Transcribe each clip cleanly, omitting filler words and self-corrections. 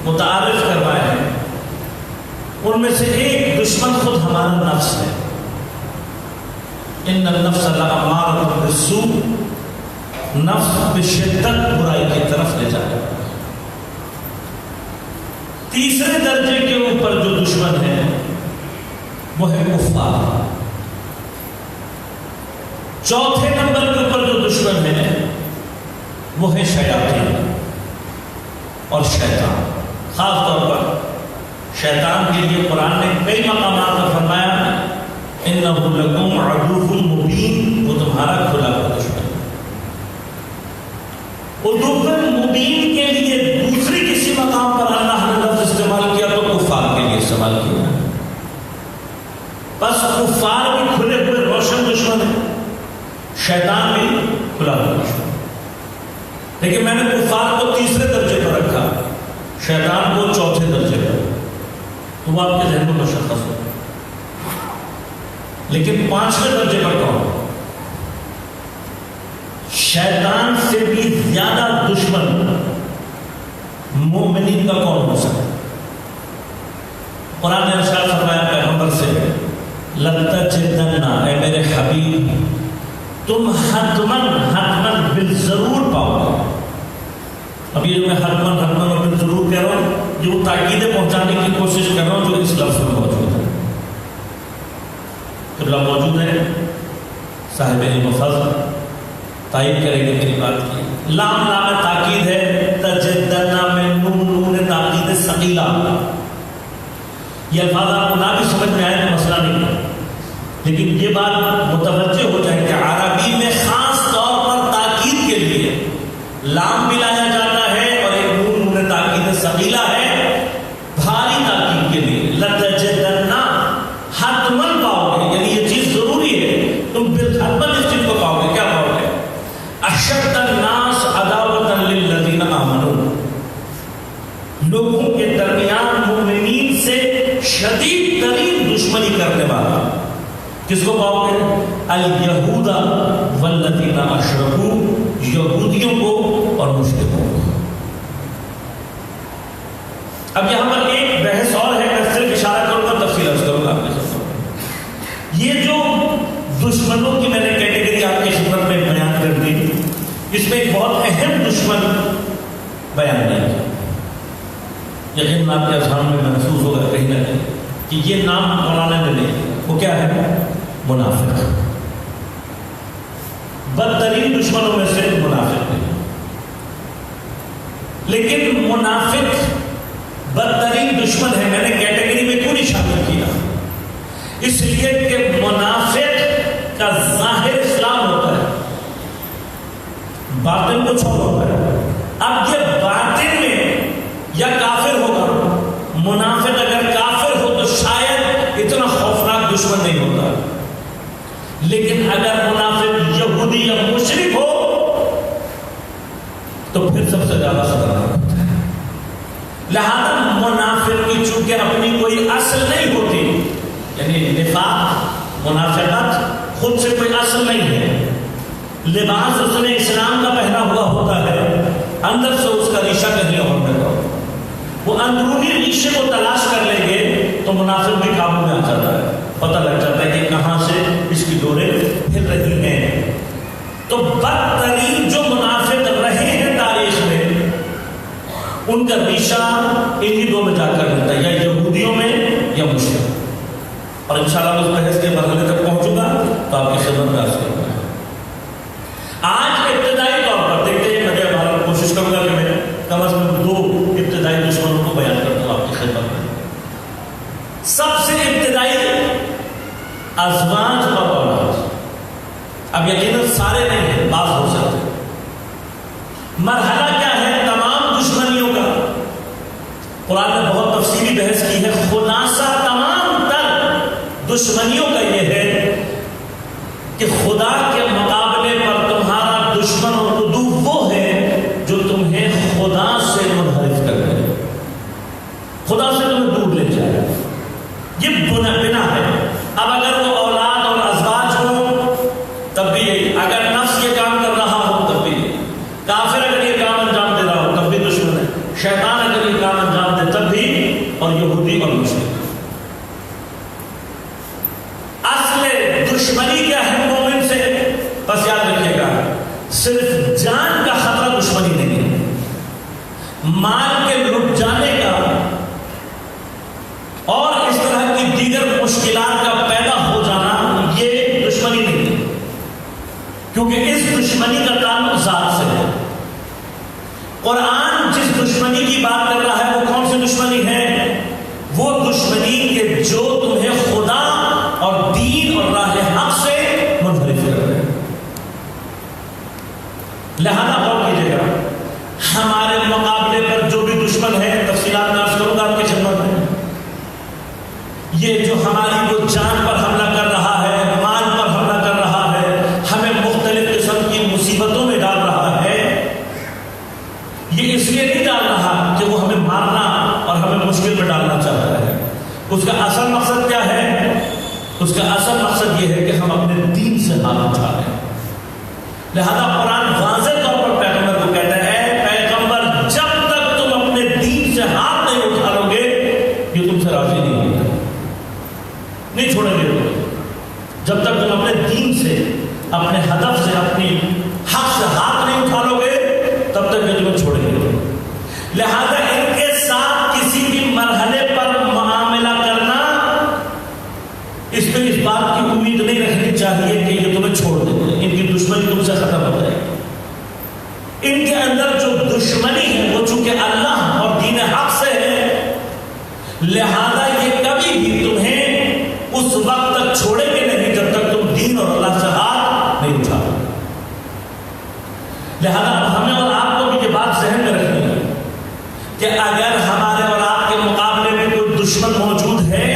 متعارف کروائے ہیں، ان میں سے ایک دشمن خود ہمارا نفس ہے. ان النفس لامارۃ بالسوء، نفس بشدت برائی کی طرف لے جاتا ہے. تیسرے درجے کے اوپر جو دشمن ہے وہ ہے کفار. چوتھے نمبر کے اوپر جو دشمن ہے وہ ہے شیاطین اور شیطان. خاص طور پر شیطان کے لیے قرآن نے کئی مقامات پر فرمایا اِنَّهُ لَكُمْ عَدُوٌّ مُبِينٌ، وہ تمہارا کھلا ہوا دشمن ہے. عدوٌ مبین کے لیے دوسری کسی مقام پر اللہ نے لفظ استعمال کیا تو کفار کے لیے استعمال کیا. بس کفار بھی کھلے ہوئے روشن دشمن ہے، شیطان بھی کھلا ہوا دشمن. لیکن میں نے کفار کو تیسرے درجے پر رکھا، شیطان کو چوتھے درجے پر، تو وہ آپ کے ذہن میں مشخص ہو. لیکن پانچویں درجے پر کون؟ شیطان سے بھی زیادہ دشمن مومنین کا کون ہو سکتا؟ قرآن نے ارشاد فرمایا پیغمبر سے لَتَجِدَنَّ، اے میرے حبیب تم حتمن بالضرور پاؤ گے. اب یہ جو میں حتمن اور بالضرور کہہ رہا ہوں یہ وہ تاکیدیں پہنچانے کی کوشش کر رہا ہوں جو اس لفظ میں موجود ہے. قبلہ موجود ہے، صاحب علم و فضل تائید کریں گے میری بات کی. لام لام تاکید ہے، تجدنا میں نون تاکید ثقیلہ. یہ الفاظ آپ کو نہ بھی سمجھ میں آئے تو مسئلہ نہیں ہے، لیکن یہ بات متوجہ ہو جائے کہ عربی میں خاص طور پر تاکید کے لیے لام بھی لایا جاتا ہے اور ایک نون تاکید ثقیلہ ہے بھاری تاکید کے لیے. لتجدنا حتمن پاؤ گے، یعنی یہ چیز ضروری ہے، تم بالحتمن اس چیز کو پاؤ گے. کیا پاؤ گے؟ اشد الناس عداوۃ للذین آمنوا، لوگوں کے درمیان مومنین سے شدید ترین دشمنی کرنے والا. کس کو پاؤ گے؟ الیہود والذین اشرکوا، یہودیوں کو اور مشرکوں کو. اب یہاں پر ایک بحث اور ہے، میں صرف اشارہ کروں گا، تفصیل عرض کروں گا آپ کے سامنے. یہ جو دشمنوں کی میں نے کیٹیگری آپ کی خدمت میں بیان کر دی، اس میں ایک بہت اہم دشمن بیان نہیں کیا. یقیناً آپ کے اذہان میں محسوس ہوگا کہیں نہ کہیں کہ یہ نام مولانا نے لے. وہ کیا ہے؟ منافق. بدترین دشمنوں میں سے منافق ہے. لیکن منافق بدترین دشمن ہے، میں نے کیٹیگری میں کیوں نہیں شامل کیا؟ اس لیے کہ منافق کا ظاہر اسلام ہوتا ہے، باطن کچھ اور ہوتا ہے. اب یہ باطن میں یا کافر ہوگا. منافق اگر کافر ہو تو شاید اتنا خوفناک دشمن نہیں ہوتا، لیکن اگر منافق یہودی یا مشرک ہو تو پھر سب سے زیادہ خطرناک ہوتا ہے. لہذا منافق کی چونکہ اپنی کوئی اصل نہیں ہوتی، یعنی نفاق منافقت خود سے کوئی اصل نہیں ہے. لباس اس نے اسلام کا پہنا ہوا ہوتا ہے، اندر سے اس کا ریشہ کہیں اور ہوگا. وہ اندرونی ریشے کو تلاش کر لیں گے تو منافق بھی قابو میں آ جاتا ہے، پتہ لگ جاتا ہے کہ کہاں سے اس کی ڈوریں پھر رہی ہیں. تو بدترین جو منافق رہے ہیں تاریخ میں، ان کا ریشہ انہی دو میں جا کر ملتا ہے، یا یہودیوں میں یا مشرک. اور انشاءاللہ اس بحث کے مرحلے تک پہنچوں گا تو آپ کی خدمت میں عرض کروں گا. آج ابتدائی طور پر دیکھتے ہیں، میں کوشش کروں گا کہ میں کم از کم دو ابتدائی دشمنوں کو بیان کرتا ہوں آپ کی خدمت میں. سب سے ابتدائی ازواج اور اولاد. اب یقیناً سارے نہیں ہیں، بعض ہو سکتے. مرحلہ کیا ہے تمام دشمنیوں کا؟ قرآن نے بہت تفصیلی بحث کی ہے. خلاصہ تمام تر دشمنیوں کا یہ ہے کہ خدا کے مقابلے پر تمہارا دشمن اور عدو وہ ہے جو تمہیں خدا سے منحرف کر دے، خدا سے تمہیں دور لے جائے. یہ بنا ہے. اب اگر وہ اولاد اور ازواج ہو تب بھی یہی، اگر نفس یہ کام کر رہا ہو تب بھی یہی، کافر اگر یہ کام انجام دے رہا ہو تب بھی دشمن ہے، شیطان اگر یہ کام انجام دے اور یہودی اور مشرک. اصل دشمنی کیا ہے مومن سے؟ بس یاد رکھیے گا، صرف جان کا خطرہ دشمنی نہیں ہے. مال کے لٹ جانے کا اور اس طرح کی دیگر مشکلات کا پیدا ہو جانا یہ دشمنی نہیں ہے، کیونکہ اس دشمنی کا تعلق ذات سے ہے. قرآن جس دشمنی کی بات کر رہا ہے وہ کون سی دشمنی ہے؟ وہ دشمنی کہ جو تمہیں خدا اور دین اور راہ حق سے منحرف کر رہے ہیں. لہذا غور کیجیے گا، ہمارے مقابلے پر جو بھی دشمن ہے، تفصیلات میں عرض کروں گا آپ کی خدمت میں، یہ جو ہماری وہ جان پر حملہ کر رہا ہے، مال پر حملہ کر رہا ہے، ہمیں مختلف قسم کی مصیبتوں میں ڈال رہا ہے، یہ اس لیے نہیں ڈال رہا کہ وہ ہمیں مارنا اور ہمیں مشکل میں ڈالنا چاہتا ہے. اس کا اصل مقصد کیا ہے؟ اس کا اصل مقصد یہ ہے کہ ہم اپنے دین سے ہاتھ اٹھا رہے ہیں. لہذا قرآن واضح طور پر پیغمبر کو کہتا ہے، پیغمبر جب تک تم اپنے دین سے ہاتھ نہیں اٹھا لو گے یہ تم سے راضی نہیں ہوگا، نہیں چھوڑیں گے. جب تک تم اپنے دین سے، اپنے ہدف سے، اپنی حق سے ہاتھ نہیں اٹھا لو گے تب تک یہ تمہیں چھوڑیں گے. لہذا ان کے ساتھ کسی بھی مرحلے پر معاملہ کرنا، اس پہ اس بات کی امید نہیں رکھنی چاہیے کہ یہ تمہیں چھوڑ دیں گے. ان کی دشمنی تم سے ختم ہو جائے گی. ان کے اندر جو دشمنی ہے وہ چونکہ اللہ اور دین حق سے ہے، لہذا یہ کبھی بھی تمہیں اس وقت تک چھوڑیں گے نہیں جب تک تم دین اور اللہ سے ہاتھ نہیں اٹھا. لہذا ہمیں اور آپ کو بھی یہ بات ذہن میں رکھنی ہے کہ اگر ہمارے اور آپ کے مقابلے میں کوئی دشمن موجود ہے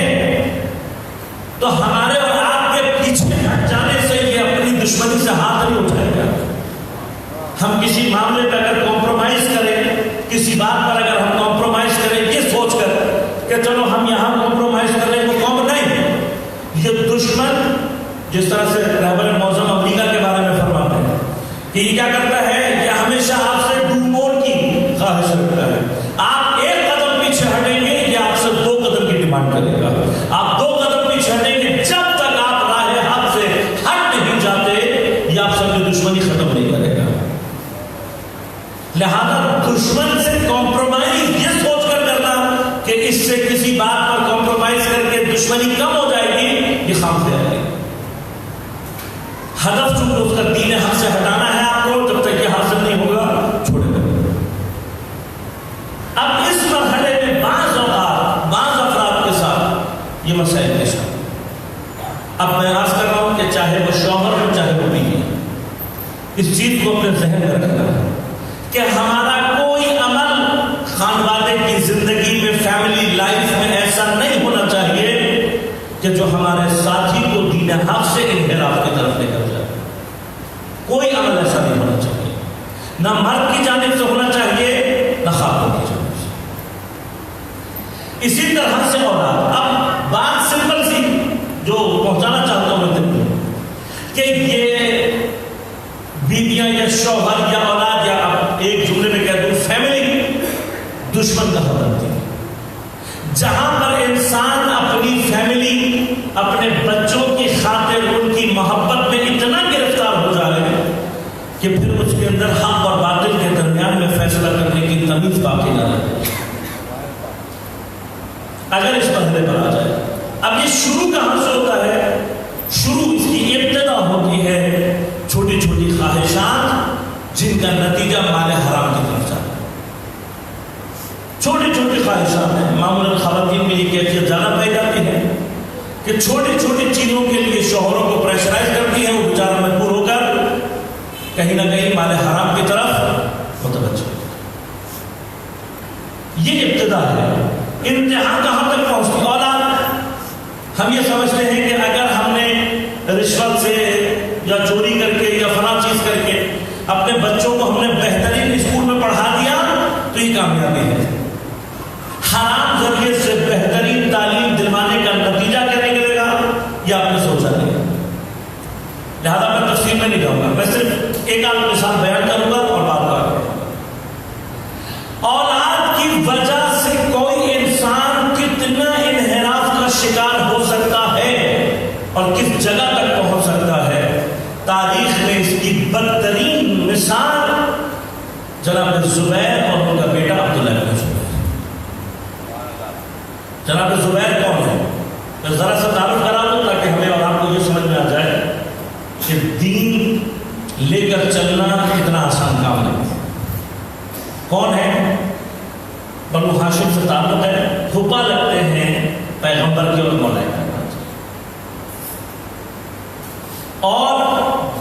تو ہمارے اور آپ کے پیچھے ہٹ جانے سے یہ اپنی دشمنی سے ہاتھ نہیں اٹھائے گا. ہم کسی معاملے پہ اگر کمپرومائز کریں، کسی بات پر اگر ہم کمپرومائز کریں یہ سوچ کر کہ چلو ہم یہاں کمپرومائز کر لیں تو کم نہیں، یہ دشمن جس طرح سے رہبر معظم امریکہ کے بارے میں فرماتے ہیں کہ یہ کیا کرتا ہے، یہ ہمیشہ آپ سے ڈو مور کی خواہش رکھتا ہے. آپ ایک قدم پیچھے ہٹیں گے یہ آپ سے 2 قدم کی ڈیمانڈ کرے گا. آپ 2 قدم پیچھے ہٹیں گے، جب تک آپ راہ حق سے ہٹ نہیں جاتے یہ آپ سے اپنی دشمنی ختم نہیں کرے گا. لہذا دشمن سے کمپرومائز یہ سوچ کر کرنا کہ اس سے کسی بات پر کمپرومائز کر کے دشمنی کم ہو جائے گی، یہ خام خیال ہے. ہدف چونکہ اس کا دین حق سے ہٹانا ہے آپ کو، جب تک یہ حاصل نہیں ہوگا چھوڑے گا. اب اس مرحلے میں بعض اوقات بعض افراد کے ساتھ یہ مسائل پیش آتے ہیں. اب میں عرض کر رہا ہوں کہ چاہے وہ شوہر ہو چاہے وہ بیوی، اس چیز کو اپنے ذہن میں رکھنا ہے کہ ہمارا کوئی عمل خانوادے کی زندگی میں، فیملی لائف میں ایسا نہیں ہونا چاہیے کہ جو ہمارے ساتھی کو دین حق سے انحراف کی طرف لے کر جائے. کوئی عمل ایسا نہیں ہونا چاہیے، نہ مرد کی جانب سے ہونا چاہیے نہ خاتون کی جانب سے. اسی طرح سے اولاد. اب بات سمپل سی جو پہنچانا چاہتا ہوں میں دل کہ یہ بیویاں یا شوہر یا اولاد، یا اب ایک جملے میں کہہ دوں فیملی، دشمن کا حدت ہے. جہاں پر انسان اپنی فیملی، اپنے بچوں کی خاطر ان کی محبت میں اتنا گرفتار ہو جائے کہ پھر اس کے اندر حق اور باطل کے درمیان میں فیصلہ کرنے کی تمیز باقی نہ رہے. اگر اس مرحلے پر آ جائے، اب یہ شروع کہاں سے ہوتا ہے؟ شروع اس کی ابتدا ہوتی ہے چھوٹی چھوٹی خواہشات جن کا نتیجہ مال حرام کی طرف جاتا ہے. چھوٹی چھوٹی خواہشات ہیں. معمولاً خواتین میں یہ کیفیت زیادہ پائی جاتی ہے کہ چھوٹی چھوٹی چیزوں کے لیے شوہروں کو پریشرائز کرتی ہیں، وہ بیچارہ مجبور ہو کر کہیں نہ کہیں مال حرام کی طرف متوجہ ہوتا ہے. یہ ابتدا ہے. انتہا کہاں تک پہنچتی؟ اولاد. ہم یہ سمجھتے ہیں کہ اگر ہم نے رشوت سے یا چوری کر کے یا فلاں چیز کر کے اپنے بچوں کو ہم نے بہترین اسکول میں پڑھا دیا تو یہ کامیابی ہے. حرام ذریعے سے بہترین تعلیم دلوانے کا نتیجہ کیا نکلے گا یہ آپ نے سوچا نہیں. لہذا میں تفصیل میں نہیں جاؤں گا، میں صرف ایک آدھ مثال بیان کروں گا اور بات کروں گا. اولاد کی وجہ سے کوئی انسان جناب زبیر کون ہے؟ میں ذرا سا تعارف کرا دوں تاکہ ہمیں اور آپ کو یہ سمجھ میں آ جائے کہ دین لے کر چلنا اتنا آسان کام نہیں. کون ہے؟ بنو ہاشم سے تعلق ہے، پھوپھا لگتے ہیں پیغمبر کے اور مولا کائنات، اور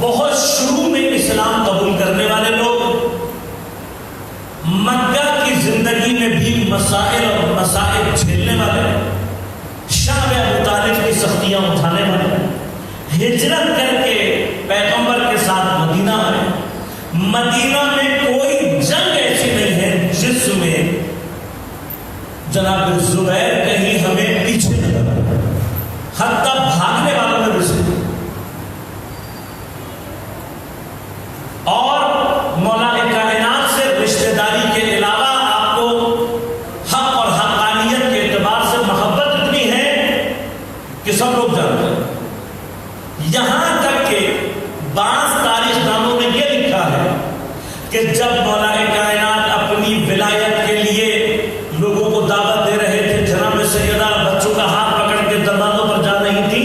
بہت شروع میں اسلام قبول کرنے والے لوگ، مکہ کی زندگی میں بھی مسائل اور مسائل جھیلنے والے، شام ابو طالب کی سختیاں اٹھانے والے، ہجرت کر کے پیغمبر کے ساتھ مدینہ آئے. مدینہ میں کوئی جنگ ایسی نہیں ہے جس میں جناب زبیر کہیں ہمیں پیچھے نہ لگا، حتیٰ بھاگنے والوں میں بھی سے. اور مولا کائنات سے رشتہ داری کے علاوہ آپ کو حق اور حقانیت کے اعتبار سے محبت اتنی ہے کہ سب لوگ جانتے ہیں. یہاں تک کہ بعض تاریخ دانوں نے یہ لکھا ہے کہ جب مولا کائنات اپنی ولایت کے لیے لوگوں کو دعوت دے رہے تھے، جناب سیدہ بچوں کا ہاتھ پکڑ کے دروازوں پر جا رہی تھی،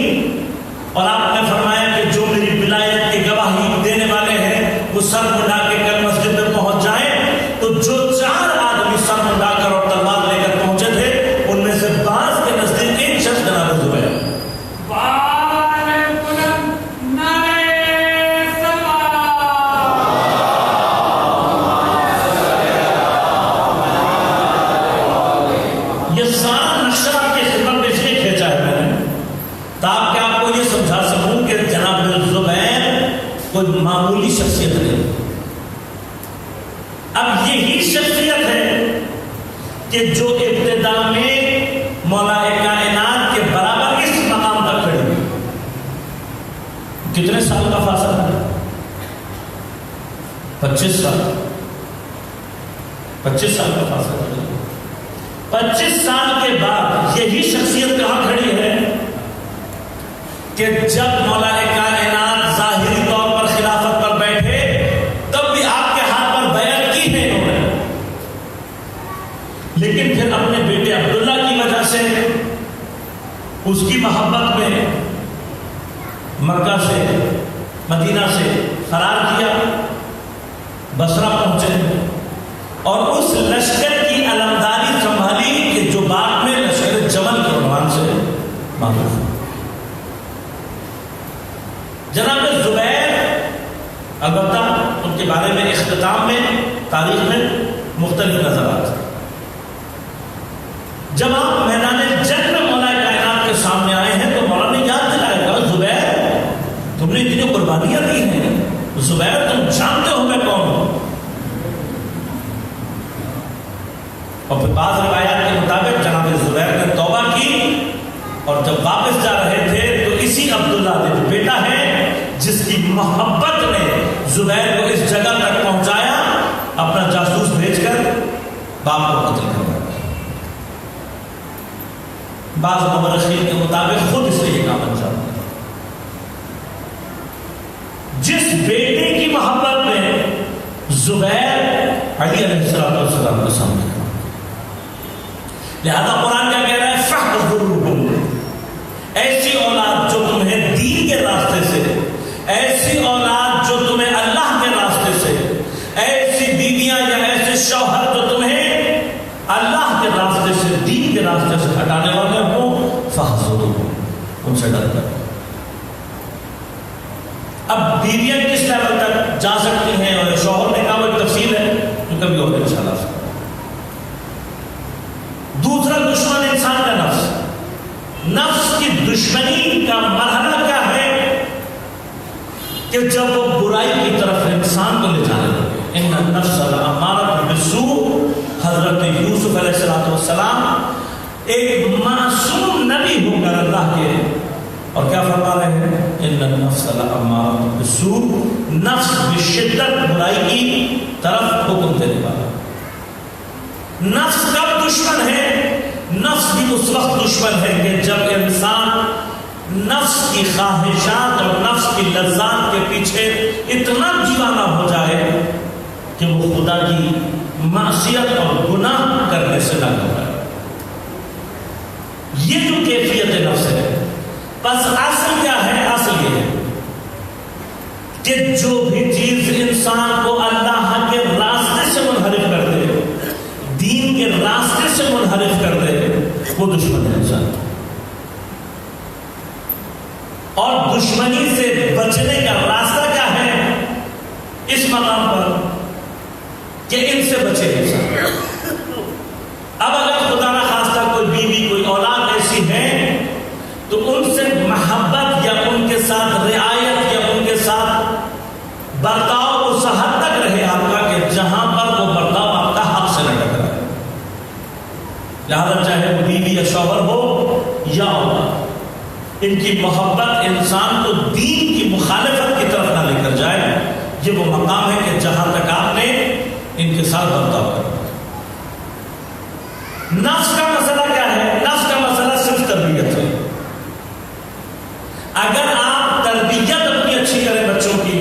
اور آپ نے فرمایا کہ جو میری ولایت کی گواہی دینے والے ہیں وہ سر مڈا کے کل مسجد میں پہنچ جائیں. تو جو 4 آدمی سر مڈا کر اور تلوار لے کر پہنچے تھے، ان میں سے بعض کے نزدیک ایک شخص جناب زبیر. معمولی شخصیت نہیں. اب یہی شخصیت ہے کہ جو ابتدا میں مولا کائنات کے برابر اس مقام تک کھڑی. کتنے سال کا فاصلہ ہے؟ 25 سال. 25 سال کا فاصلہ ہے. 25 سال کے بعد یہی شخصیت کہاں کھڑی ہے کہ جب مولا کائنات ظاہری طور پر خلافت پر بیٹھے تب بھی آپ کے ہاتھ پر بیعت کی ہے انہوں نے، لیکن پھر اپنے بیٹے عبداللہ کی وجہ سے اس کی محبت میں مکہ سے مدینہ سے فرار کیا، بصرہ پہنچے، اور اس لشکر کی علمداری سنبھالی کہ جو بعد میں لشکر جمل کے عنوان سے معروف ہے. جناب زبیر البتہ ان کے بارے میں اختتام میں تاریخ میں مختلف نظرات ہیں. جب آپ میدان جنگ میں مولا کائنات کے سامنے آئے ہیں تو مولا نے یاد دلایا گا، زبیر تم نے اتنی قربانیاں دی ہیں، زبیر تم جانتے ہو میں کون ہوں. اور پھر بعض روایات کے مطابق جناب زبیر نے توبہ کی، اور جب واپس جا رہے تھے تو اسی عبداللہ نے جو بیٹا ہے جس کی محبت نے زبیر کو اس جگہ تک پہنچایا، اپنا جاسوس بھیج کر باپ کو قتل کروا. بعض مورخین کے مطابق خود اس نے یہ کام انجام دیا. جس بیٹے کی محبت میں زبیر علی علیہ السلام کو سامنے، لہذا قرآن کیا کہہ رہا ہے؟ فَاحْذَرْهُمْ، ایسی اولاد جو تمہیں دین کے راستے سے، ایسی اولاد جو تمہیں اللہ کے راستے سے، ایسی بیویاں یا ایسے شوہر جو تمہیں اللہ کے راستے سے، دین کے راستے سے ہٹانے والے ہوں، فَاحْذَرْهُمْ، ان سے ڈر کر. اب بیویاں کس لیول تک جا سکتی ہیں اور شوہر نے کہا وہ ایک تفصیل ہے جو کبھی اور انشاءاللہ. دوسرا دشمن انسان کا نفس. نفس کی دشمنی کا مرحلہ کیا ہے کہ جب وہ برائی کی طرف انسان کو لے جانے لگے. ان النفس لامارۃ بالسوء، حضرت یوسف علیہ السلام ایک معصوم نبی ہو کر اللہ کے، اور کیا فرما رہے ہیں؟ ان النفس لامارۃ بالسوء، نفس بشدت برائی کی طرف حکم دینے والا. نفس کب دشمن ہے؟ نفس بھی اس وقت دشمن ہے کہ جب انسان نفس کی خواہشات اور نفس کی لذات کے پیچھے اتنا دیوانہ ہو جائے کہ وہ خدا کی معصیت اور گناہ کرنے سے نہ گھبرائے. بس اصل کیا ہے؟ اصل یہ ہے کہ جو بھی چیز انسان کو اللہ کے راستے سے منحرف کر دے، دین کے راستے سے منحرف کر دے، وہ دشمن ہے انسان۔ اور دشمنی سے بچنے کا راستہ کیا ہے اس مقام پر؟ کہ ان سے بچے انسان۔ اب اگر خدا نہ خواستہ کوئی بیوی، کوئی اولاد ایسی ہے تو ان سے محبت یا ان کے ساتھ رعایت یا ان کے ساتھ برتاؤ اس حد تک رہے آپ کا کہ جہاں پر وہ برتاؤ آپ کا حق سے نہ ٹکرائے۔ لہذا چاہے وہ بیوی یا شوہر ہو یا اولاد، ان کی محبت انسان کو دین کی مخالفت کی طرف نہ لے کر جائے۔ یہ وہ مقام ہے کہ جہاں تک آپ نے ان کے ساتھ برتاؤ کرنا۔ نفس کا مسئلہ کیا ہے؟ نفس کا مسئلہ صرف تربیت ہے۔ اگر آپ تربیت اپنی اچھی کریں بچوں کی،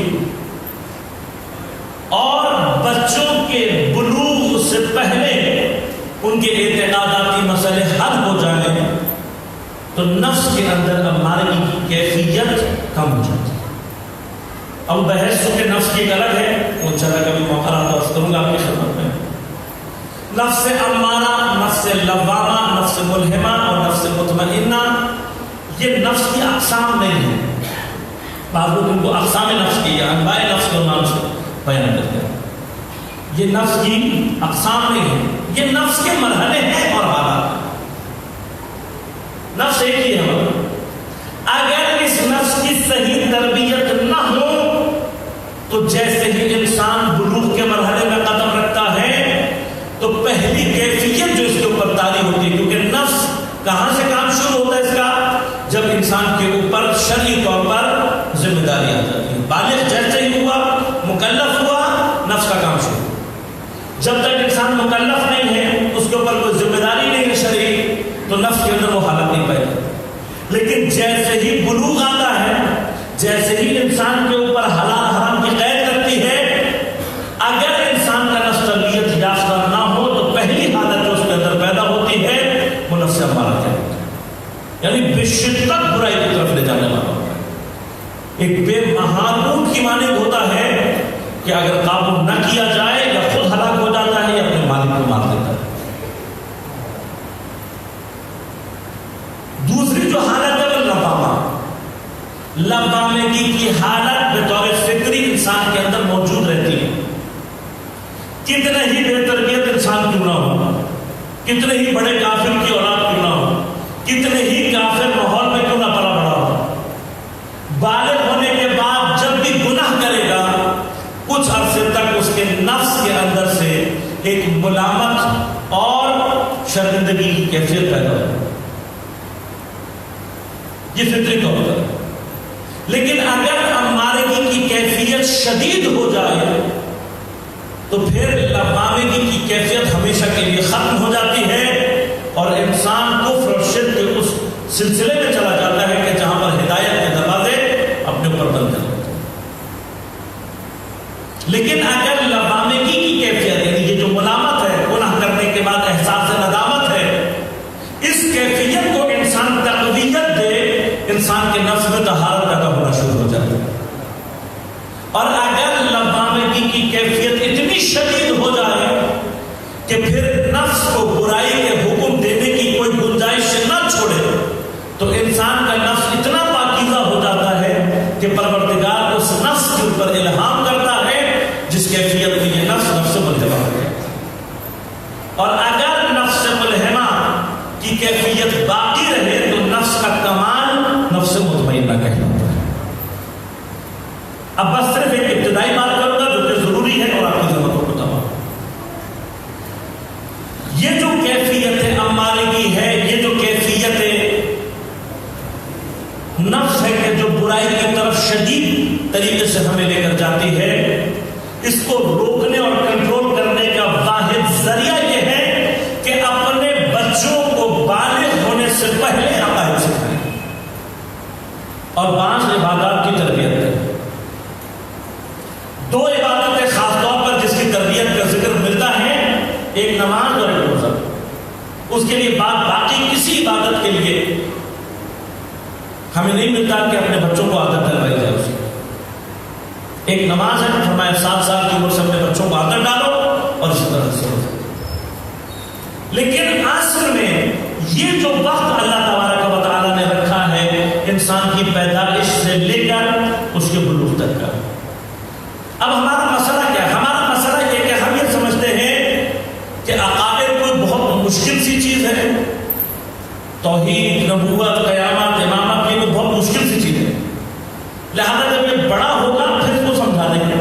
اور بچوں کے بلوغ سے پہلے ان کے اعتقاداتی مسئلے حل ہو جائیں تو نفس کے اندر امارگی کی کیفیت کم ہو جاتی ہے۔ اب بحث کے نفس کی ایک الگ ہے، وہ انشاءاللہ کبھی موقع رہا تو عرض کروں گا آپ کی خدمت میں۔ نفس امارہ، نفس لوامہ، نفس ملہمہ اور نفس مطمئنہ، یہ نفس کی اقسام نہیں ہے۔ بعض لوگ ان کو اقسام نفس کی یا انواع نفس کے نام سے بیان کرتے ہیں۔ یہ نفس کی اقسام نہیں ہے، یہ نفس کے مرحلے ہیں اور حالات۔ نفس ایک ہی ہے۔ اگر اس نفس کی صحیح تربیت نہ ہو تو جیسے ہی انسان بلوغ کے مرحلے میں قدم رکھتا ہے تو پہلی کیفیت جو اس کے اوپر طاری ہوتی ہے، کیونکہ نفس کہاں سے کام شروع ہوتا ہے اس کا؟ جب انسان کے اوپر شرعی طور پر ذمہ داری آ جاتی ہے۔ بالغ جیسے ہی ہوا، مکلف ہوا، نفس کا کام شروع۔ جب تک انسان مکلف نہیں ہے، اس کے اوپر کوئی ذمہ داری نہیں ہے شرعی، تو نفس کے اندر وہ حالت نہیں پائی جاتی۔ لیکن جیسے ہی بلوغ آتا ہے، جیسے ہی انسان کے اوپر حلال حرام کی قید کرتی ہے، اگر انسان کا نفس تربیت یافتہ نہ ہو تو پہلی حالت جو اس کے اندر پیدا ہوتی ہے وہ نفس امارہ ہے، یعنی بے شدت برائی کی طرف لے جانے والا ہوتا ہے۔ ایک بے محال اونٹ کی مانند ہوتا ہے کہ اگر قابو نہ کیا جائے یا خود ہلاک ہو جاتا ہے یا اپنے مالک کو مار دیتا ہے۔ دوسری جو حالت ہے وہ لبامگی کی حالت بطور فکری انسان کے اندر موجود رہتی ہے۔ کتنے ہی بے تربیت انسان کیوں نہ ہو، کتنے ہی بڑے کافر کی اولاد کیوں نہ ہو، کتنے ہی کافر ماحول میں کیوں نہ پلا بڑا ہو، بالغ ہونے کے بعد جب بھی گناہ کرے گا کچھ عرصے تک اس کے نفس کے اندر سے ایک ملامت اور شرمندگی کی کیفیت پیدا ہوگی، یہ فطری طور پر۔ لیکن اگر امارگی کی کیفیت شدید ہو جائے تو پھر لبامگی کی کیفیت ہمیشہ کے لیے ختم ہو جاتی ہے اور انسان کفر اور شرک کے اس سلسلے میں چلا جاتا ہے کہ جہاں پر ہدایت کے دروازے اپنے اوپر بند کر دیتے ہیں۔ لیکن اگر لبامگی کی کیفیت، یعنی یہ جو ملامت ہے، گناہ کرنے کے بعد احساس ندامت ہے، اس کیفیت کو انسان تقویت دے، انسان کے نفس میں طہارت پیدا ہونا شروع ہو جاتی ہے۔ اور اگر لبامگی کی کیفیت اتنی شدید ہو جائے کہ پھر نفس کو برائی کے حکم دینے کی کوئی گنجائش نہ چھوڑے تو انسان کا نفس اتنا پاکیزہ ہو جاتا ہے کہ پروردگار اس نفس کے اوپر الہام کرتا ہے جس کیفیت میں یہ نفس ملہمہ ہے۔ اور اگر نفس ملہمہ کی کیفیت باقی رہے تو نفس کا کمال نفس مطمئنہ کہلاتا ہے۔ اب بس صرف ایک ابتدائی بات کروں گا جو کہ ضروری ہے اور آپ کی ضرورت کو بتاؤں۔ یہ جو کیفیت امارگی ہے، یہ جو کیفیت نفس ہے کہ جو برائی کی طرف شدید طریقے سے ہمیں لے کر جاتی ہے، اس کو روکنے اور کنٹرول کرنے کا واحد ذریعہ یہ ہے کہ اپنے بچوں کو بالغ ہونے سے پہلے عقائد سکھائیں اور 5 عبادات کی تربیت کریں۔ 2 عبادتیں خاص طور پر جس کی تربیت کا ذکر ملتا ہے، ایک نماز اور ایک روزہ۔ اس کے لیے باقی کسی عبادت کے لیے ہمیں نہیں ملتا کہ اپنے بچوں کو عادت ڈلوائی جائے اس کی. ایک نماز ہے، فرمایا 7 سال کی عمر سے اپنے بچوں کو عادت ڈالو اور اسی طرح سے. لیکن عصر میں یہ جو وقت اللہ تبارک و تعالیٰ نے رکھا ہے انسان کی پیدائش سے لے کر اس کے بلوغ تک کا، اب ہمارا مسئلہ کیا ہے؟ ہمارا مسئلہ یہ کہ ہم یہ سمجھتے ہیں کہ عقائد کوئی بہت مشکل سی چیز ہے. توحید، نبوت، قیامت، امامت، یہ کوئی بہت مشکل سی چیز ہے، لہذا جب یہ بڑا ہوگا پھر اس کو سمجھا دیں گے.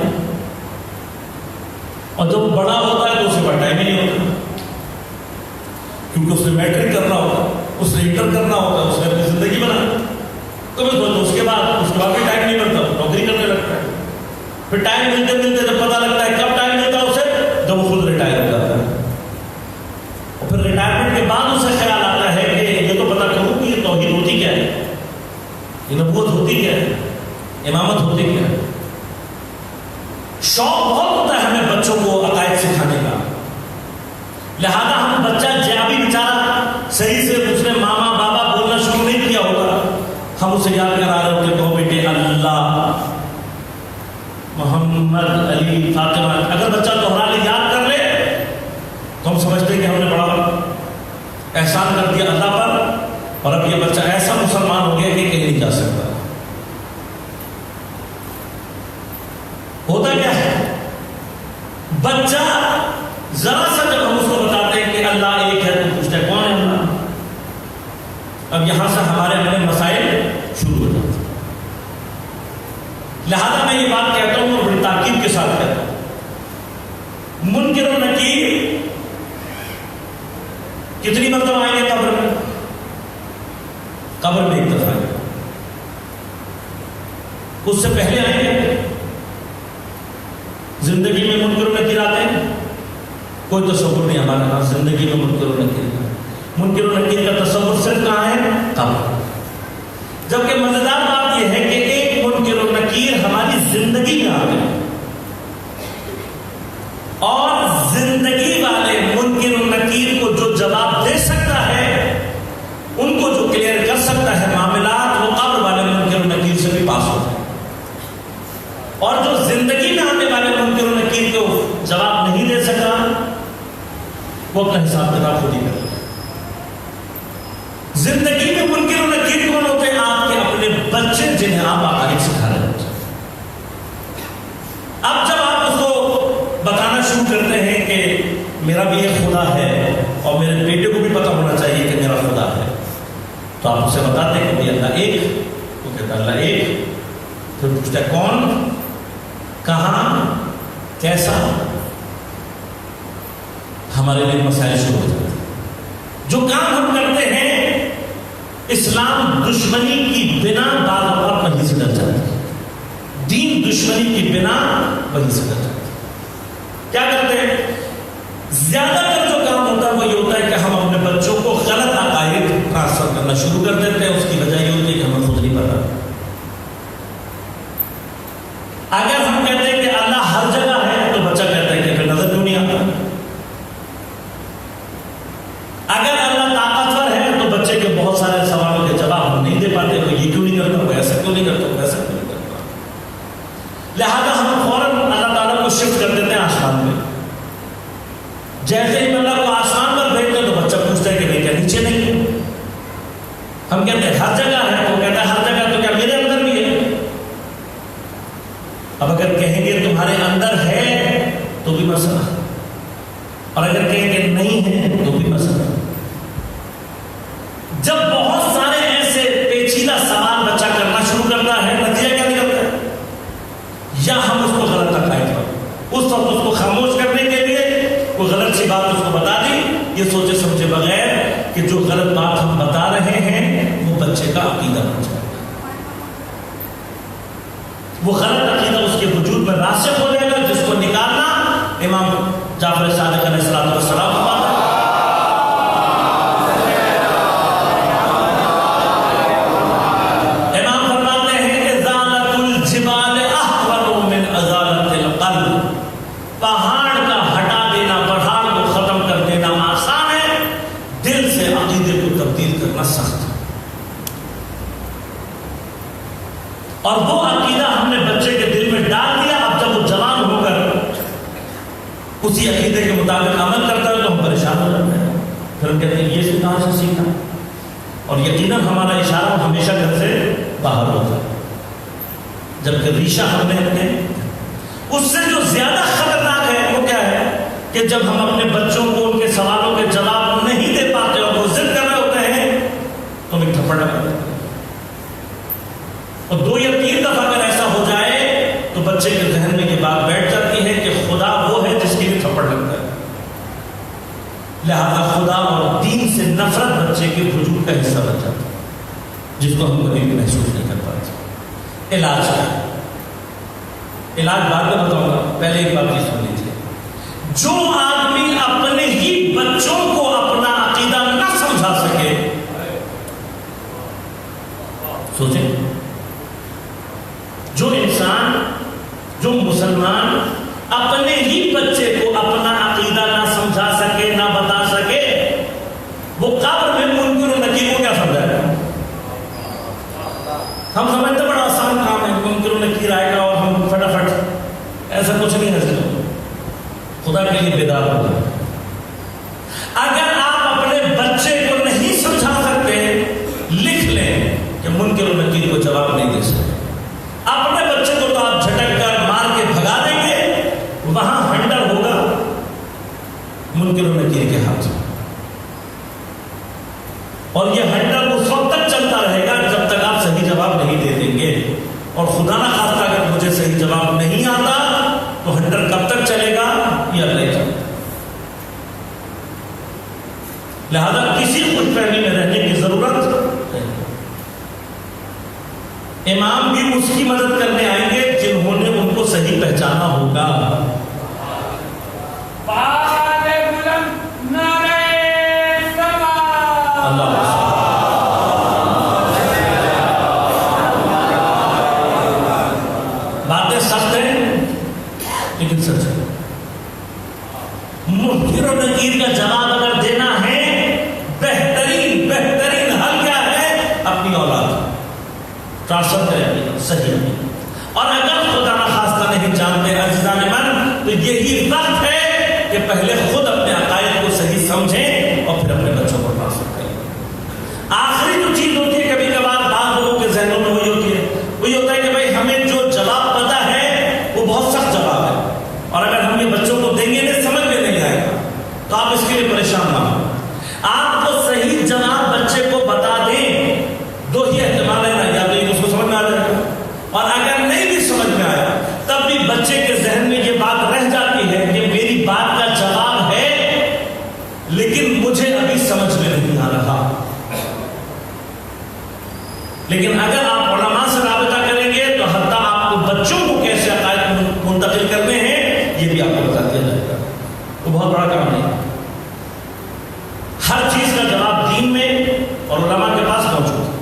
اور جب بڑا ہوتا ہے تو اسے بڑا ٹائم ہی نہیں ہوتا، کیونکہ اس نے میٹرک کرنا ہوتا، اس نے انٹر کرنا ہوتا، اس نے اپنی زندگی بنانی. تو اس کے بعد بھی ٹائم نہیں ملتا، نوکری کرنے لگتا ہے. پھر ٹائم ملتے ملتے جب پتا لگتا ہے کب ٹائم ملتا ہے اسے، جب وہ خود ریٹائر ہو جاتا ہے. اور پھر ریٹائرمنٹ کے بعد اسے خیال آتا ہے کہ یہ تو پتا کروں کہ یہ توحید ہوتی کیا ہے، یہ نبوت ہوتی کیا ہے، امامت ہوتی کیا ہے. شوق بہت ہوتا ہے ہمیں بچوں کو عقائد سکھانے کا، لہذا ہم بچہ جب بھی بیچارہ صحیح سے اس نے ماما بابا بولنا شروع نہیں کیا ہوگا، ہم اسے یاد کرا رہے ہوتے کہو بیٹے اللہ محمد علی فاطمہ. اگر بچہ دوہرا لے یاد کر لے تو ہم سمجھتے ہیں کہ ہم نے بڑا احسان کر دیا اللہ پر، اور اب یہ بچہ ایسا مسلمان ہو گیا کہ کہیں نہیں جا سکتا. ہوتا کیا ہے، بچہ ذرا سا جب ہم اس کو بتاتے ہیں کہ اللہ ایک ہے تو پوچھتا ہے کون ہے اللہ. اب یہاں سے ہمارے اپنے مسائل شروع ہو جاتے ہیں. لہذا میں یہ بات کہتا ہوں اور بڑی تاکید کے ساتھ کہتا ہوں، منکر و نکیر کتنی مرتبہ آئیں گے قبر میں؟ قبر میں ایک دفعہ آئیں گے. اس سے پہلے آئیں گے؟ زندگی میں منکر و نکیر آتے ہیں؟ کوئی تصور نہیں ہمارے پاس زندگی میں منکر و نکیر کا. منکر و نکیر کا تصور صرف کہاں ہے؟ قبر. جبکہ مزیدار بات یہ ہے کہ ایک منکر و نکیر ہماری زندگی میں آ گئے، اور زندگی والے منکر و نکیر کو جو جواب دے سکتا ہے، ان کو جو کلیئر کر سکتا ہے معاملات، وہ قبر والے منکر و نکیر سے بھی پاس ہوتا ہے. اور جو زندگی میں آنے والے منکر و نکیر کو جواب نہیں دے سکا، وہ اپنا حساب کتاب خود ہی کرے. زندگی میں منکر و نکیر کون ہوتے ہیں؟ آپ کے اپنے بچے جنہیں آپ عقائد سکھا رہے ہوتے ہیں. اب جب آپ اس کو بتانا شروع کرتے ہیں کہ میرا بھی ایک خدا ہے اور میرے بیٹے کو بھی پتا ہونا چاہیے کہ میرا خدا ہے، تو آپ اسے بتاتے ہیں کہ اللہ ایک، وہ کہتا ہے اللہ ایک. پھر پوچھتا ہے کون، کہاں، کیسا. ہمارے لیے مسائل شروع ہو جاتے ہیں. جو کام ہم کرتے ہیں اسلام دشمنی کی بنا بعض اوقات وہیں سے ڈر جاتی ہے، دین دشمنی کی بنا وہیں سے ڈر جاتی ہے. کیا کرتے ہیں؟ زیادہ تر جو کام ہوتا ہے وہ یہ ہوتا ہے کہ ہم اپنے بچوں کو غلط عقائد ٹرانسفر کرنا شروع کر دیتے ہیں. اس کی وجہ یہ ہوتی ہے کہ ہمیں خود نہیں پتا. اگر ہم کہتے ہیں کہ اللہ ہر جگہ ہے تو بچہ کہتا ہے کہ پھر نظر کیوں نہیں آتا. اگر اللہ طاقتور ہے تو بچے کے بہت سارے سوالوں کے جواب ہم نہیں دے پاتے. تو یہ کیوں نہیں کرتا، وہ ایسا کیوں نہیں کرتا، وہ ایسا کیوں نہیں کرتا. لہذا ہم فوراً اللہ تعالیٰ کو شفٹ کر دیتے ہیں آسمان میں. جیسے ہی اللہ کو آسمان پر بھیجتے ہیں تو بچہ پوچھتا ہے کہ نہیں کیا نیچے نہیں. ہم کہتے ہیں ہر جگہ ہے، تو کہتا ہے ہر جگہ تو کیا میرے اندر بھی ہے. اب اگر کہیں گے تمہارے اندر ہے تو بھی مسئلہ، اور اگر کہیں گے نہیں ہے تو بھی مسئلہ. جب بہت سارے ایسے پیچیدہ سوال بچہ کرنا شروع کرتا ہے، نتیجہ کیا نکلتا ہے؟ یا ہم اس کو غلط عقائد پر اس وقت اس کو خاموش کرنے کے لیے کوئی غلط سی بات اس کو بتا دی، یہ سوچے سمجھے بغیر کہ جو غلط بات ہم بتا رہے ہیں وہ بچے کا عقیدہ بن جائے. وہ غلط عقیدہ اس کے وجود میں راسخ ہو جائے گا، جس کو نکالنا امام جعفر صادق علیہ السلام کا بات ہے. امام فرماتے ہیں کہ ازالۃ الجبال احول من ازالۃ القلب. پہاڑ کا ہٹا دینا، پہاڑ کو ختم کر دینا آسان ہے، دل سے عقیدے کو تبدیل کرنا سخت ہے. اور وہ عقیدہ ہم نے بچے کے دل میں ڈال دیا. اب جب وہ جوان ہو کر اسی عقیدے کے مطابق عمل کرتا ہے تو ہم پریشان ہو جاتے ہیں. پھر ہم کہتے ہیں یہ کہاں سے سیکھا, اور یقیناً ہمارا اشارہ ہمیشہ گھر سے باہر ہوتا ہے, جبکہ ریشہ ہم نے اپنے. اس سے جو زیادہ خطرناک ہے وہ کیا ہے کہ جب ہم اپنے بچوں کو ان کے سوالوں کے جواب نہیں دے پاتے اور وہ ضد کر رہے ہوتے ہیں تو ہم ایک تھپڑ لگاتے ہیں. اور 2 یا 3 دفعہ اگر ایسا ہو جائے تو بچے کے ذہن میں یہ بات بیٹھ جاتی ہے کہ خدا وہ ہے جس کے لیے تھپڑ لگتا ہے. لہذا خدا اور دین سے نفرت بچے کے وجود کا حصہ بن جاتا ہے, جس کو ہم کبھی بھی محسوس نہیں کر پاتے. علاج کیا ہے؟ علاج بعد میں بتاؤں گا, پہلے ایک بات یہ سن لیجیے. جو آدمی اپنے ہی بچوں کو اپنا عقیدہ نہ سمجھا سکے, سوچیں, جو انسان, جو مسلمان اپنے ہی بچے کو اپنا عقیدہ نہ سمجھا سکے, نہ بتا سکے, وہ قبر میں منکر و نکیر کو کیا سمجھائے گا؟ ہم سمجھتے بڑا آسان کام ہے, منکر و نکیر آئے گا اور ہم فٹافٹ. ایسا کچھ نہیں ہے. خدا کے لیے بیدار ہوگا. اگر آپ اپنے بچے کو نہیں سمجھا سکتے, لکھ لیں کہ منکر و نکیر کو جواب نہیں دے سکتے. اپنے بچے کو تو آپ جھٹک کر مار کے بھگا دیں گے, وہاں ہنڈر ہوگا منکر و نکیر کے ہاتھ میں, اور یہ ہنڈر اس وقت تک چلتا رہے گا جب تک آپ صحیح جواب نہیں دے دیں گے. اور خدا نہ خواستہ اگر مجھے صحیح جواب نہیں آتا تو ہنڈر کب تک چلے گا یا نہیں چلے گا. لہذا کسی خود فہمی میں رہنے کی ضرورت نہیں. امام بھی اس کی مدد کرنے آئیں گے جنہوں نے ان کو صحیح پہچانا ہوگا. باتیں سخت ہیں لیکن سچ ہے. منکر و نکیر کا جواب اگر دینا ہے, بہترین حل کیا ہے؟ اپنی اولاد ٹرانسفر کریں صحیح. اور اگر خدا نہ خواستہ نہیں جانتے عزیزان من, تو یہی وقت ہے کہ پہلے خود اپنے عقائد کو صحیح سمجھیں اور پھر اپنے بچوں کو ٹرانسفر کریں. آخری جو چیز ہوتی ہے کبھی کبھار بعض لوگوں کے ذہنوں میں وہی ہوتی ہے, وہی ہوتا ہے کہ بھائی ہمیں جو جواب پتا ہے وہ بہت سخت جواب ہے, اور اگر ہم یہ بچوں کو دیں گے نہیں سمجھ میں نہیں آئے گا, تو آپ اس کے لیے پریشان نہ ہو. آپ کو صحیح جواب بچے کو بتا دیں, 2 ہی احتمال ہے نا, یا تو اس کو سمجھ میں آ جائے گا, اور اگر نہیں بھی سمجھ میں آیا تب بھی بچے کے ذہن میں یہ بات رہ جاتی ہے کہ میری بات کا جواب ہے لیکن مجھے ابھی سمجھ میں نہیں آ رہا. لیکن اگر آپ علماء سے رابطہ کریں گے تو حتیٰ آپ کو بچوں کو کیسے عقائد منتقل کرنے ہیں یہ بھی آپ کو بتا دیا جائے گا. وہ بہت بڑا کام نہیں. ہر چیز کا جواب دین میں اور علماء کے پاس موجود ہے,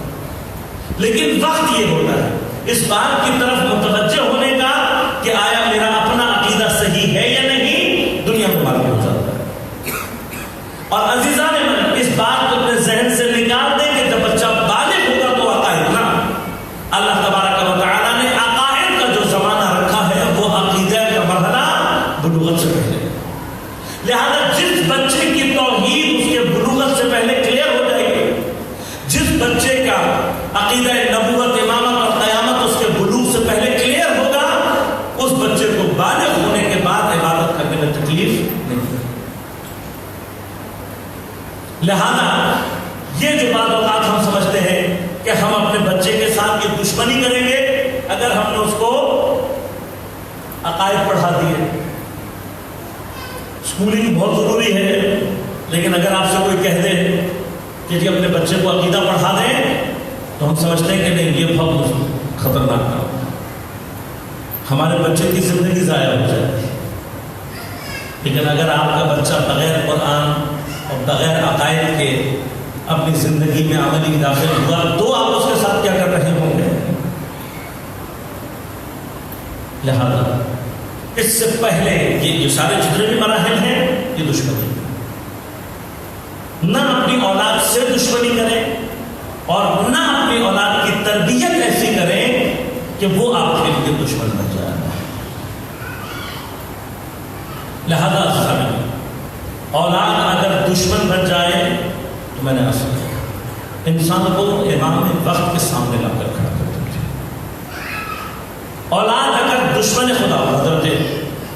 لیکن وقت یہ ہوتا ہے اس بات کی طرف متوجہ ہونے کا کہ آیا میرا اپنا عقیدہ صحیح ہے یا نہیں, دنیا کو معلوم ہو جاتا ہے. اور عزیزان من, اس بات کو اپنے ذہن سے نکال دیں کہ جب بچہ بالغ ہوگا تو عقائد نہ, اللہ تبارک و تعالیٰ نے عقائد کا جو زمانہ رکھا ہے وہ عقیدہ کا مرحلہ بلوغت سے پہلے. لہذا جس بچے کی توحید اس کے بلوغت سے پہلے کلیئر ہو جائے گی, جس بچے کا عقیدہ نبوت, امامت اور قیامت اس کے بلوغ سے پہلے کلیئر ہوگا, اس بچے کو بالغ ہونے کے بعد عبادت کرنے میں تکلیف نہیں ہوگی. لہذا یہ جو بعض اوقات ہم سمجھتے ہیں کہ ہم اپنے بچے کے ساتھ یہ دشمنی کریں گے اگر ہم نے اس کو عقائد پڑھا دیے. اسکولنگ بہت ضروری ہے, لیکن اگر آپ سے کوئی کہہ دے کہ جی اپنے بچے کو عقیدہ پڑھا دیں تو ہم سمجھتے ہیں کہ نہیں, یہ بہت خطرناک کام, ہمارے بچے کی زندگی ضائع ہو جائے گی. لیکن اگر آپ کا بچہ بغیر قرآن اور بغیر عقائد کے اپنی زندگی میں عملی داخل ہوا تو آپ اس کے ساتھ کیا کر رہے ہوں گے. لہذا اس سے پہلے یہ سارے جتنے بھی مراحل ہیں یہ دشمنی, نہ اپنی اولاد سے دشمنی کریں اور نہ اپنی اولاد کی تربیت ایسی کریں کہ وہ آپ کے لیے دشمن بن جائے. لہذا اولاد اگر دشمن بن جائے تو میں نے اصل انسان کو امام وقت کے سامنے لا کر کھڑا کر دیتے. اولاد اگر دشمن خدا، حضرت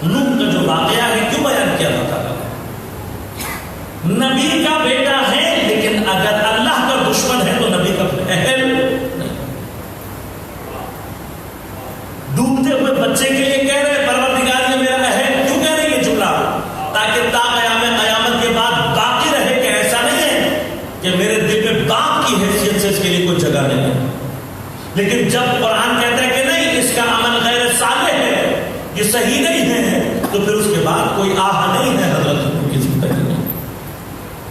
نوح کا جو واقعہ ہے کیوں بیان کیا اللہ تعالیٰ نے؟ نبی کا بیٹا ہے لیکن اگر اللہ کا دشمن ہے تو نبی کا اہل نہیں. ڈوبتے ہوئے بچے کے لیے کہہ رہے پروردگار یہ میرا اہل کیوں کہہ رہے یہ جملہ؟ تاکہ تا قیامت کے بعد باقی رہے کہ ایسا نہیں ہے کہ میرے دل میں باپ کی حیثیت سے اس کے لیے کوئی جگہ نہیں ہے. لیکن جب قرآن کہتا ہے کہ نہیں اس کا عمل غیر صالح ہے، یہ صحیح نہیں ہے، تو پھر اس کے بعد کوئی آہ نہیں ہے حضرت کی زندگی میں.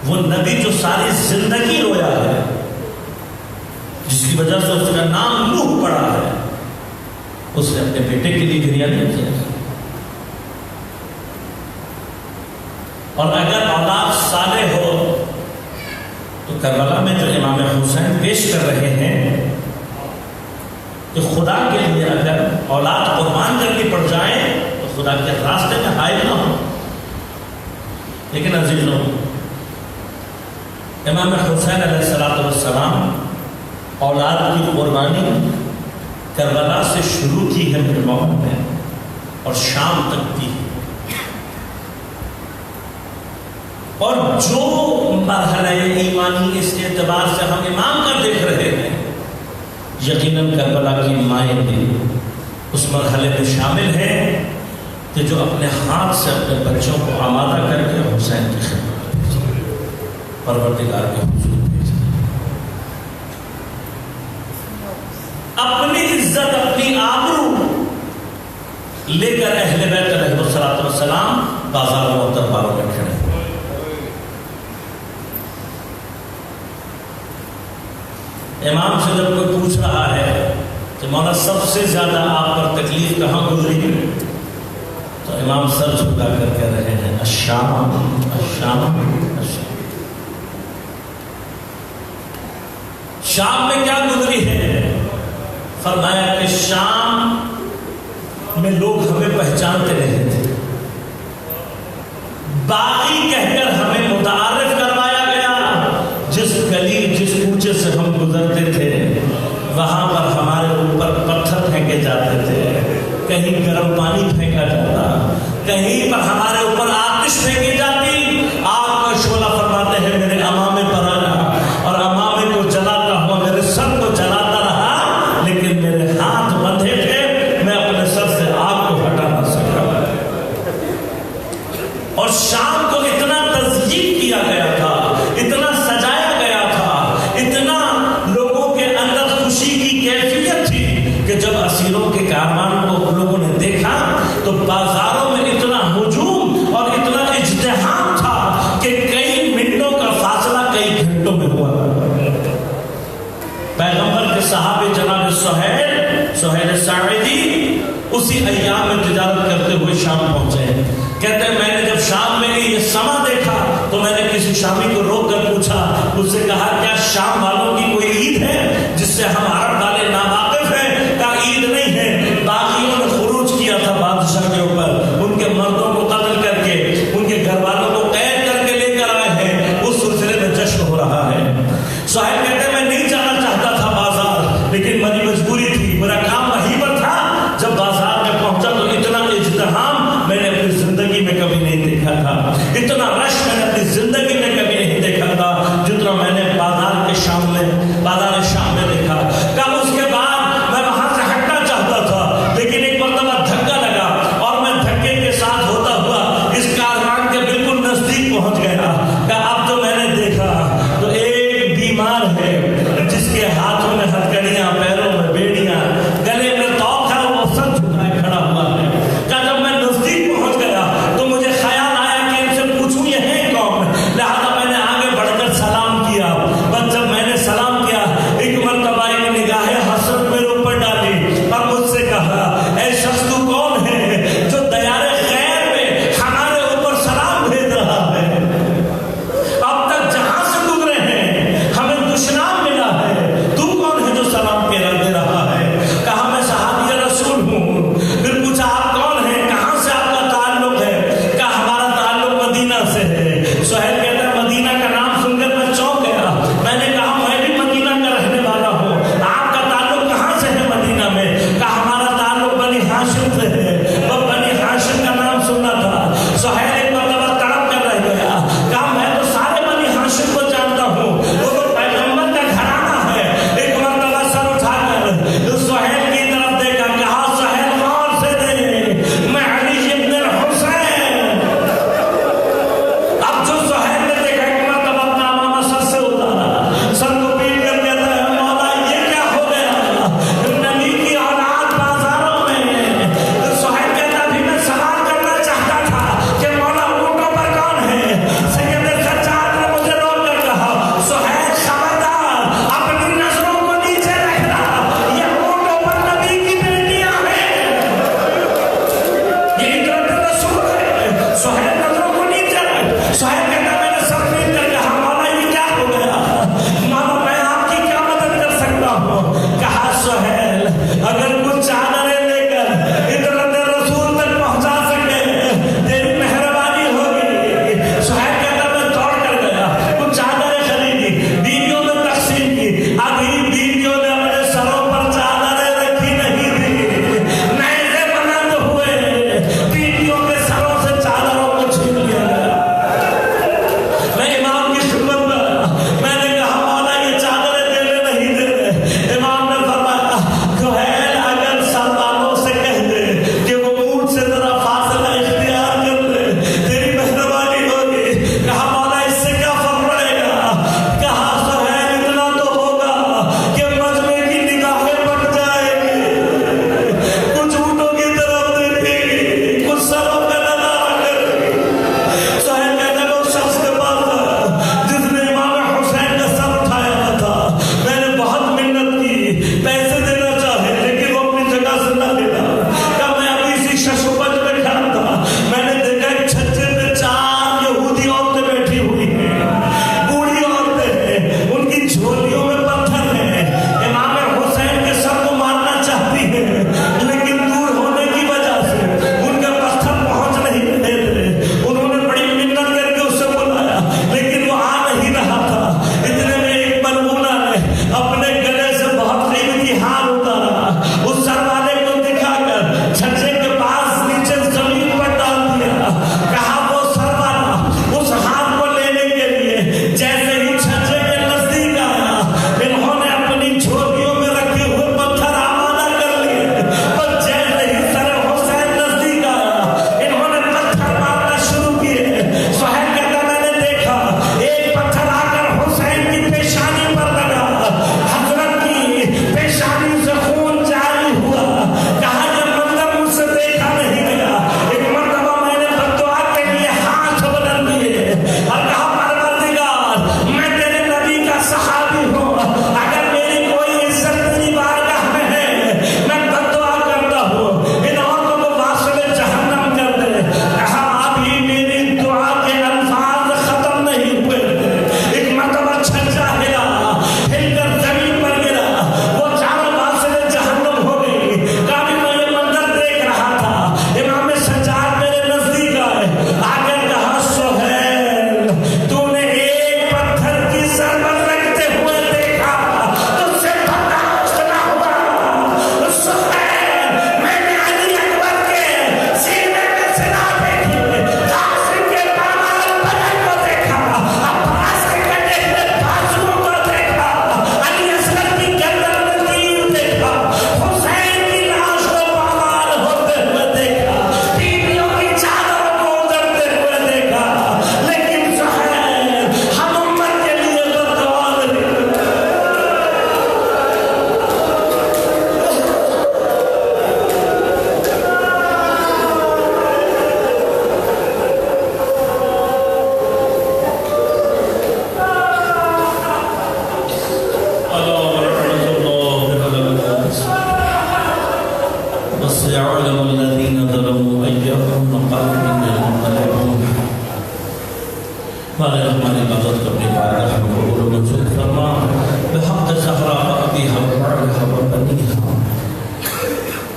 وہ نبی جو ساری زندگی رویا ہے، جس کی وجہ سے اس کا نام نوح پڑا ہے، اس نے اپنے بیٹے کے لیے گریہ نہیں کیا. اور اگر اولاد صالح ہو تو کربلا میں جو امام حسین پیش کر رہے ہیں کہ خدا کے لیے اگر اولاد قربان کرنی پڑ جائے تو خدا کے راستے میں حائل نہ ہو. لیکن عزیزوں، امام حسین علیہ السلام اولاد کی قربانی کربلا سے شروع کی ہے میرے موقع میں اور شام تک کی. اور جو مرحلہ ایمانی اس اعتبار سے ہم امام کا دیکھ رہے ہیں، یقیناً کربلا کی مائیں بھی اس مرحلے میں شامل ہیں کہ جو اپنے ہاتھ سے اپنے بچوں کو آمادہ کر کے حسین کی خدمت پروردگار کے حضور بھیجتے ہیں. اپنی عزت اپنی آبرو لے کر اہل بیت علیہ السلام بازاروں اور درباروں میں کھڑے. امام سے جب کوئی پوچھ رہا ہے کہ مولا سب سے زیادہ آپ پر تکلیف کہاں گزری، تو امام سر جھکا کر کہہ رہے ہیں الشام الشام الشام. شام میں کیا گزری ہے؟ فرمایا کہ شام میں لوگ ہمیں پہچانتے نہیں تھے، باقی کہہ کر ہمیں متعارف کروایا گیا. جس گلی جس کوچے سے ہم گزرتے تھے وہاں پر ہمارے اوپر پتھر پھینکے جاتے تھے، کہیں گرم پانی پھینکا جاتا، کہیں پر ہمارے اوپر آتش پھینکی جاتی. آگ کا شعلہ فرماتے ہیں میرے امامے پر آیا اور امامے کو جلاتا ہوا میرے سر کو جلاتا رہا، لیکن میرے ہاتھ بندھے تھے، میں اپنے سر سے آگ کو ہٹا نہ سکا. اور شام کو اتنا تزیین کیا گیا تھا، اتنا سجایا گیا تھا، اتنا لوگوں کے اندر خوشی کی کیفیت تھی کہ جب اسیروں کے کاروان کو لوگوں نے دیکھا تو بازاروں میں اتنا ہجوم اور اتنا اجتہام تھا کہ کئی منٹوں کا فاصلہ کئی گھنٹوں میں ہوا. پیغمبر کے صحابی جناب سہیل ساعدی اسی ایام میں تجارت کرتے ہوئے شام پہنچے. کہتے ہیں میں نے جب شام میں یہ سما دیکھا تو میں نے کسی شامی کو روک کر پوچھا، اس سے کہا کیا شام والوں کی کوئی عید ہے جس سے ہم عرب والے ناواقف ہیں؟ کہا عید نہیں ہے، باغیوں نے خروج کیا تھا بادشاہ کے اوپر، ان کے مردوں کو قتل کر کے ان کے گھر والوں کو قید کر کے لے کر آئے ہیں، اس سلسلے میں جشن ہو رہا ہے. صاحب کہتے ہیں میں نہیں جانا چاہتا تھا بازار، لیکن میری مجبوری تھی، میرا کام وہیں پر تھا. جب بازار میں پہنچا تو اتنا اجتہام میں نے اپنی زندگی میں کبھی نہیں دیکھا تھا، اتنا رش میں نے اپنی زندگی میں کبھی نہیں دیکھا تھا جتنا میں نے بازار شام میں دیکھا.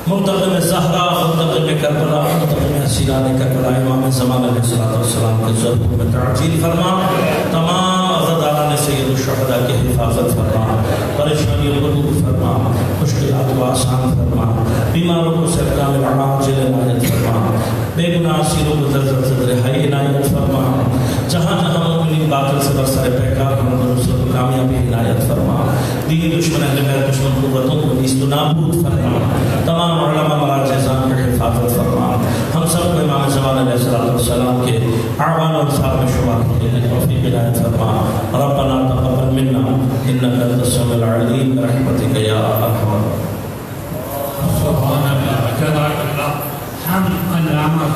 منتقم زہرا، منتقم کربلا، منتقم حسینان کربلا، امام زمان علیہ السلام کے ظہور میں تعجیل فرما، تمام عزاداران سید الشہداء کی حفاظت فرما، پریشانیوں کو دور فرما، مشکلات کو آسان فرما، بیماروں کو سرکام العاجل عنایت فرما، بے گناہ اسیروں کو زلزلہ رہائی عنایت فرما، جہاں جہاں مومنین باطل سے برسر پیکار ہم نصرت و کامیابی عنایت فرما، دین دشمن اہل بیت دشمن قوتوں کو نیست و نابود فرما، تمام علماء مراجع ازام کی حفاظت فرما، ہم سب کو امام زمان علیہ السلام کے اعوان و انصار میں شمار کرنے کی توفیق عنایت فرما، ربنا تقبل منا انک انت السمیع العلیم برحمتک یا ارحم الراحمین۔ سبحان اللہ، جزاک اللہ، ہم علامہ